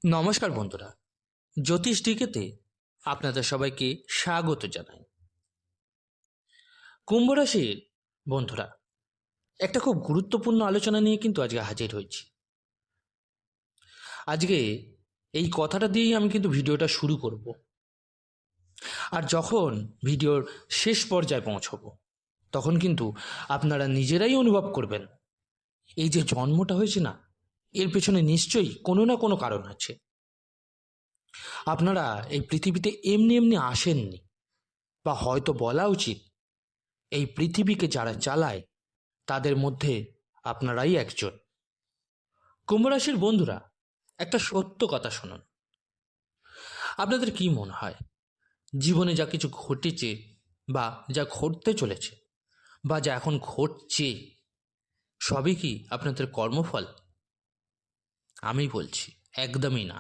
নমস্কার বন্ধুরা, জ্যোতিষ ডিকেতে আপনাদের সবাইকে স্বাগত জানাই। কুম্ভ রাশির বন্ধুরা, একটা খুব গুরুত্বপূর্ণ আলোচনা নিয়ে কিন্তু আজকে হাজির হয়েছি। আজকে এই কথাটা দিয়েই আমি কিন্তু ভিডিওটা শুরু করব। আর যখন ভিডিওর শেষ পর্যায়ে পৌঁছবো তখন কিন্তু আপনারা নিজেরাই অনুভব করবেন এই যে জন্মটা হয়েছে না, এর পেছনে নিশ্চয়ই কোনো না কোনো কারণ আছে। আপনারা এই পৃথিবীতে এমনি এমনি আসেননি, বা হয়তো বলা উচিত এই পৃথিবীকে যারা চালায় তাদের মধ্যে আপনারাই একজন। কুম্ভ রাশির বন্ধুরা, একটা সত্য কথা শুনুন। আপনাদের কি মনে হয় জীবনে যা কিছু ঘটেছে, বা যা ঘটতে চলেছে, বা যা এখন ঘটছে, সবই কি আপনাদের কর্মফল? আমি বলছি একদমই না।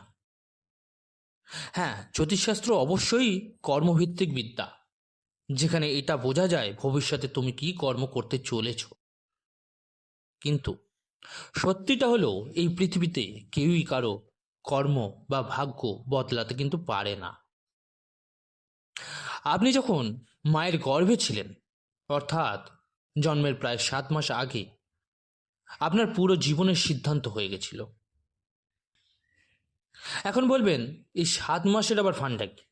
হ্যাঁ, জ্যোতিষশাস্ত্র অবশ্যই কর্মভিত্তিক বিদ্যা, যেখানে এটা বোঝা যায় ভবিষ্যতে তুমি কি কর্ম করতে চলেছ। কিন্তু সত্যিটা হলো এই পৃথিবীতে কেউই কারো কর্ম বা ভাগ্য বদলাতে কিন্তু পারে না। আপনি যখন মায়ের গর্ভে ছিলেন, অর্থাৎ জন্মের প্রায় 7 মাস আগে, আপনার পুরো জীবনের সিদ্ধান্ত হয়ে গেছিল। এখন বলবেন এই 7 মাসের আবার ফান্ডা কি?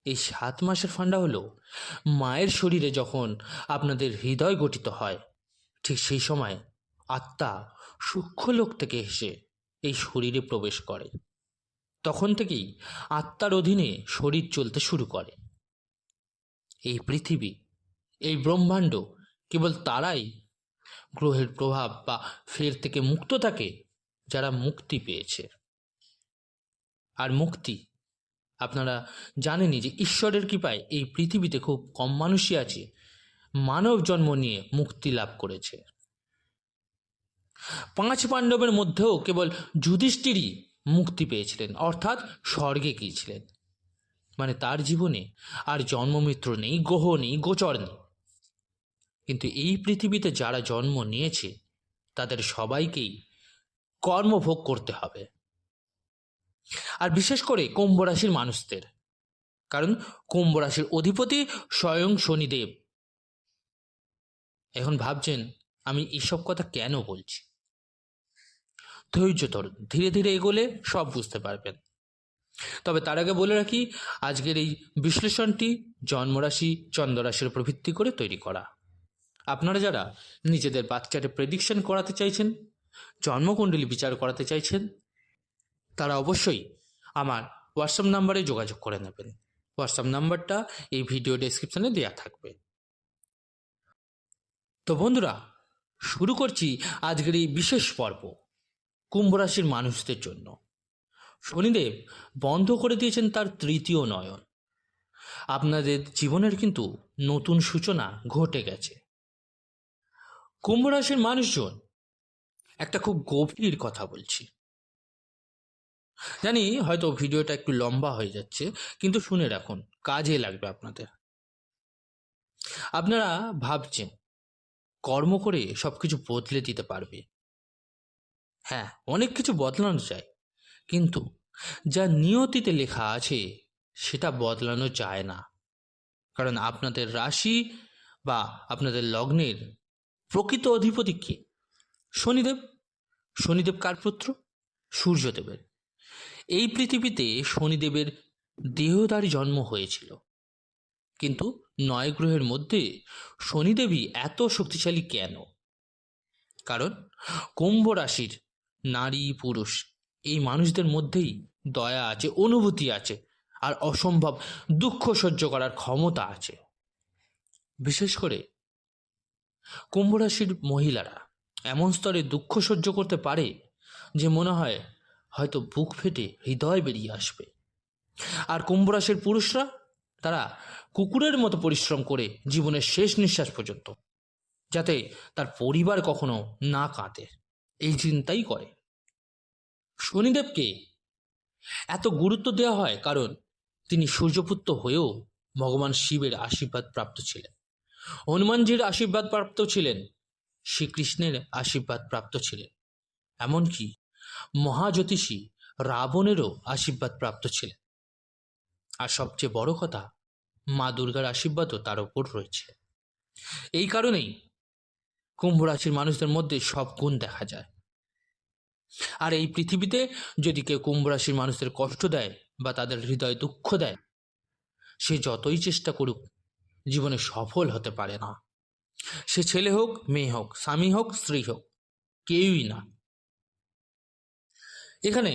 এই 7 মাসের ফান্ডা হলো মায়ের শরীরে যখন আপনাদের হৃদয় গঠিত হয়, ঠিক সেই সময় আত্মা সূক্ষ্ম লোক থেকে এসে এই শরীরে প্রবেশ করে। তখন থেকেই আত্মার অধীনে শরীর চলতে শুরু করে। এই পৃথিবী, এই ব্রহ্মাণ্ড কেবল তারাই গ্রহের প্রভাব বা ফের থেকে মুক্ত থাকে যারা মুক্তি পেয়েছে। আর মুক্তি, আপনারা জানেনই যে ঈশ্বরের কৃপায় এই পৃথিবীতে খুব কম মানুষই আছে মানব জন্ম নিয়ে মুক্তি লাভ করেছে। 5 পাণ্ডবের মধ্যেও কেবল যুধিষ্ঠিরই মুক্তি পেয়েছিলেন, অর্থাৎ স্বর্গে গিয়েছিলেন। মানে তার জীবনে আর জন্মমিত্র নেই, গ্রহ নেই, গোচর নেই। কিন্তু এই পৃথিবীতে যারা জন্ম নিয়েছে তাদের সবাইকেই কর্মভোগ করতে হবে, আর বিশেষ করে কুম্ভ রাশির মানুষদের। কারণ কুম্ভ রাশির অধিপতি স্বয়ং শনিদেব। এখন ভাবছেন আমি এসব কথা কেন বলছি। ধৈর্য ধরুন, ধীরে ধীরে এগোলে সব বুঝতে পারবেন। তবে তার আগে বলে রাখি, আজকের এই বিশ্লেষণটি জন্মরাশি, চন্দ্ররাশির উপর ভিত্তি করে তৈরি করা। আপনারা যারা নিজেদের বাচ্চাদের প্রেডিকশন করাতে চাইছেন, জন্মকুণ্ডলী বিচার করাতে চাইছেন, তারা অবশ্যই আমার হোয়াটসঅ্যাপ নাম্বারে যোগাযোগ করে নেবেন। হোয়াটসঅ্যাপ নাম্বারটা এই ভিডিও ডেসক্রিপশনে দেওয়া থাকবে। তো বন্ধুরা, শুরু করছি আজকের এই বিশেষ পর্ব কুম্ভ রাশির মানুষদের জন্য। শনিদেব বন্ধ করে দিয়েছেন তার তৃতীয় নয়ন। আপনাদের জীবনের কিন্তু নতুন সূচনা ঘটে গেছে। কুম্ভ রাশির মানুষজন, একটা খুব গভীর কথা বলছি। জানি হয়তো ভিডিওটা একটু লম্বা হয়ে যাচ্ছে, কিন্তু শুনে রাখুন, কাজে লাগবে আপনাদের। আপনারা ভাবছেন কর্ম করে সবকিছু বদলে দিতে পারবে। হ্যাঁ, অনেক কিছু বদলানো যায়, কিন্তু যা নিয়তিতে লেখা আছে সেটা বদলানো যায় না। কারণ আপনাদের রাশি বা আপনাদের লগ্নের প্রকৃত অধিপতি কে? শনিদেব। শনিদেব কার পুত্র? সূর্যদেবের। এই পৃথিবীতে শনিদেবের দেহধারী জন্ম হয়েছিল, কিন্তু 9 গ্রহের মধ্যে শনিদেবই এত শক্তিশালী কেন? কারণ কুম্ভ রাশির নারী পুরুষ এই মানুষদের মধ্যেই দয়া আছে, অনুভূতি আছে, আর অসম্ভব দুঃখ সহ্য করার ক্ষমতা আছে। বিশেষ করে কুম্ভ রাশির মহিলারা এমন স্তরে দুঃখ সহ্য করতে পারে যে মনে হয় হয়তো বুক ফেটে হৃদয় বেরিয়ে আসবে। আর কুম্ভ রাশির পুরুষরা, তারা কুকুরের মতো পরিশ্রম করে জীবনের শেষ নিঃশ্বাস পর্যন্ত, যাতে তার পরিবার কখনো না কাঁদে, এই চিন্তাই করে। শনিদেবকে এত গুরুত্ব দেওয়া হয় কারণ তিনি সূর্যপুত্র হয়েও ভগবান শিবের আশীর্বাদ প্রাপ্ত ছিলেন, হনুমানজির আশীর্বাদ প্রাপ্ত ছিলেন, শ্রীকৃষ্ণের আশীর্বাদ প্রাপ্ত ছিলেন, এমনকি মহাজ্যোতিষী রাবণেরও আশীর্বাদ প্রাপ্ত ছিলেন। আর সবচেয়ে বড় কথা, মা দুর্গার আশীর্বাদও তার ওপর রয়েছে। এই কারণেই কুম্ভ রাশির মানুষদের মধ্যে সব গুণ দেখা যায়। আর এই পৃথিবীতে যদি কেউ কুম্ভ রাশির মানুষদের কষ্ট দেয় বা তাদের হৃদয়ে দুঃখ দেয়, সে যতই চেষ্টা করুক জীবনে সফল হতে পারে না। সে ছেলে হোক, মেয়ে হোক, স্বামী হোক, স্ত্রী হোক, কেউই না। এখানে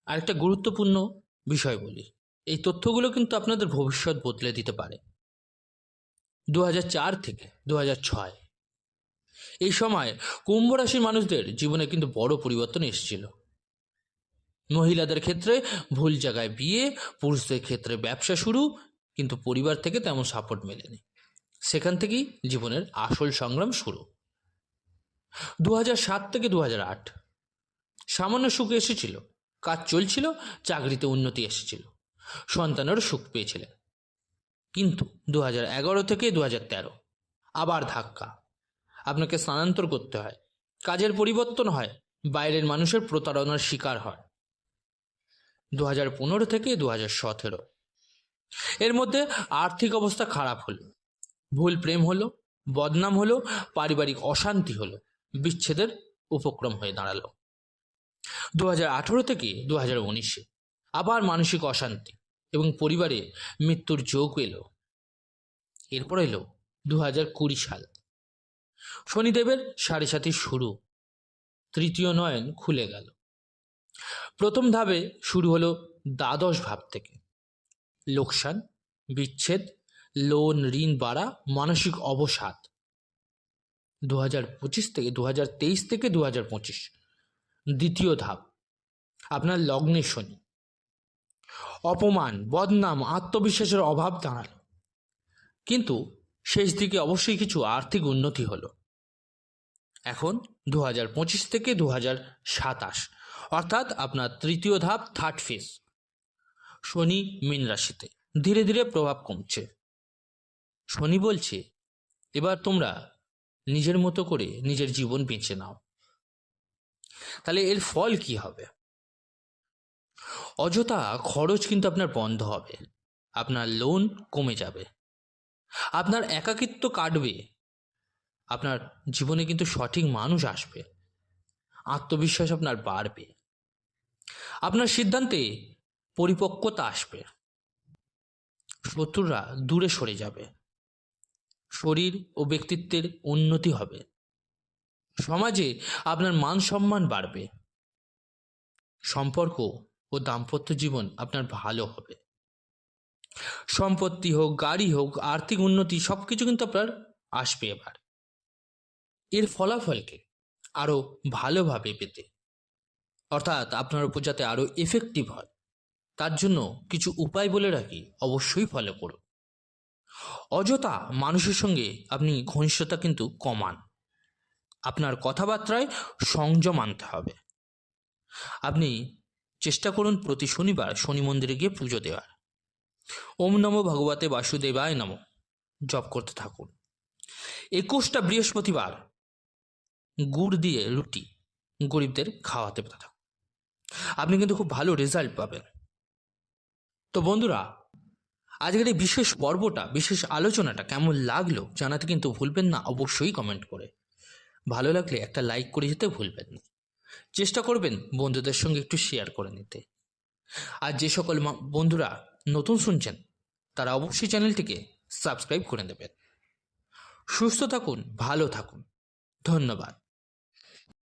আরেকটা গুরুত্বপূর্ণ বিষয় বলি, এই তথ্যগুলো কিন্তু আপনাদের ভবিষ্যৎ বদলে দিতে পারে। 2004 থেকে 2006 এই সময় কুম্ভ রাশির মানুষদের জীবনে কিন্তু বড় পরিবর্তন এসেছিল। মহিলাদের ক্ষেত্রে ভুল জায়গায় বিয়ে, পুরুষদের ক্ষেত্রে ব্যবসা শুরু, কিন্তু পরিবার থেকে তেমন সাপোর্ট মেলেনি। সেখান থেকেই জীবনের আসল সংগ্রাম শুরু। 2007 থেকে 2008 সামান্য সুখ এসেছিল, কাজ চলছিল, চাকরিতে উন্নতি এসেছিল, সন্তানেরও সুখ পেয়েছিলেন। কিন্তু 2011 থেকে 2013 আবার ধাক্কা। আপনাকে স্থানান্তর করতে হয়, কাজের পরিবর্তন হয়, বাইরের মানুষের প্রতারণার শিকার হয়। 2015 থেকে 2017 এর মধ্যে আর্থিক অবস্থা খারাপ হলো, ভুল প্রেম হলো, বদনাম হলো, পারিবারিক অশান্তি হলো, বিচ্ছেদের উপক্রম হয়ে দাঁড়ালো। 2018 থেকে 2019 আবার মানসিক অশান্তি এবং পরিবারে মৃত্যুর যোগ এলো। এরপর এলো 2020 সাল, শনিদেবের 7.5 শুরু, তৃতীয় নয়ন খুলে গেল। প্রথম ধাপে শুরু হলো দ্বাদশ ভাব থেকে, লোকসান, বিচ্ছেদ, লোন, ঋণ বাড়া, মানসিক অবসাদ। 2025 থেকে 2023 থেকে 2025 দ্বিতীয় ধাপ, আপনার লগ্নে শনি, অপমান, বদনাম, আত্মবিশ্বাসের অভাব দাঁড়ালো। কিন্তু শেষ দিকে অবশ্যই কিছু আর্থিক উন্নতি হলো। এখন 2025 থেকে 2027 অর্থাৎ আপনার তৃতীয় ধাপ, থার্ড ফেজ, শনি মীন রাশিতে ধীরে ধীরে প্রভাব কমছে। শনি বলছে এবার তোমরা নিজের মতো করে নিজের জীবন বেঁচে নাও। তাহলে এর ফল কি হবে? অযথা খরচ কিন্তু আপনার বন্ধ হবে, আপনার লোন কমে যাবে, আপনার একাকিত্ব কাটবে, আপনার জীবনে কিন্তু সঠিক মানুষ আসবে, আত্মবিশ্বাস আপনার বাড়বে, আপনার সিদ্ধান্তে পরিপক্কতা আসবে, শত্রুরা দূরে সরে যাবে, শরীর ও ব্যক্তিত্বের উন্নতি হবে, সমাজে আপনার মান সম্মান বাড়বে, সম্পর্ক ও দাম্পত্য জীবন আপনার ভালো হবে, সম্পত্তি হোক, গাড়ি হোক, আর্থিক উন্নতি সবকিছু কিন্তু আপনার আসবে। এবার এর ফলাফলকে আরো ভালোভাবে পেতে, অর্থাৎ আপনার উপর যাতে আরো এফেক্টিভ হয়, তার জন্য কিছু উপায় বলে রাখি, অবশ্যই ফলো করুন। অযথা মানুষের সঙ্গে আপনি ঘনিষ্ঠতা কিন্তু কমান, আপনার কথাবার্তায় সংযম আনতে হবে। আপনি চেষ্টা করুন প্রতি শনিবার শনি মন্দিরে গিয়ে পুজো দেওয়ার। ওম নমো ভগবতে বাসুদেবায় নমঃ জপ করতে থাকুন। 21টা বৃহস্পতিবার গুড় দিয়ে রুটি গরিবদের খাওয়াতে থাকুন, আপনি কিন্তু খুব ভালো রেজাল্ট পাবেন। তো বন্ধুরা, আজকের এই বিশেষ পর্বটা, বিশেষ আলোচনাটা কেমন লাগলো জানাতে কিন্তু ভুলবেন না, অবশ্যই কমেন্ট করে। ভালো লাগলে একটা লাইক করে যেতে ভুলবেন না। চেষ্টা করবেন বন্ধুদের সঙ্গে একটু শেয়ার করে নিতে। আর যে সকল বন্ধুরা নতুন শুনছেন তারা অবশ্যই চ্যানেলটিকে সাবস্ক্রাইব করে দেবেন। সুস্থ থাকুন, ভালো থাকুন, ধন্যবাদ।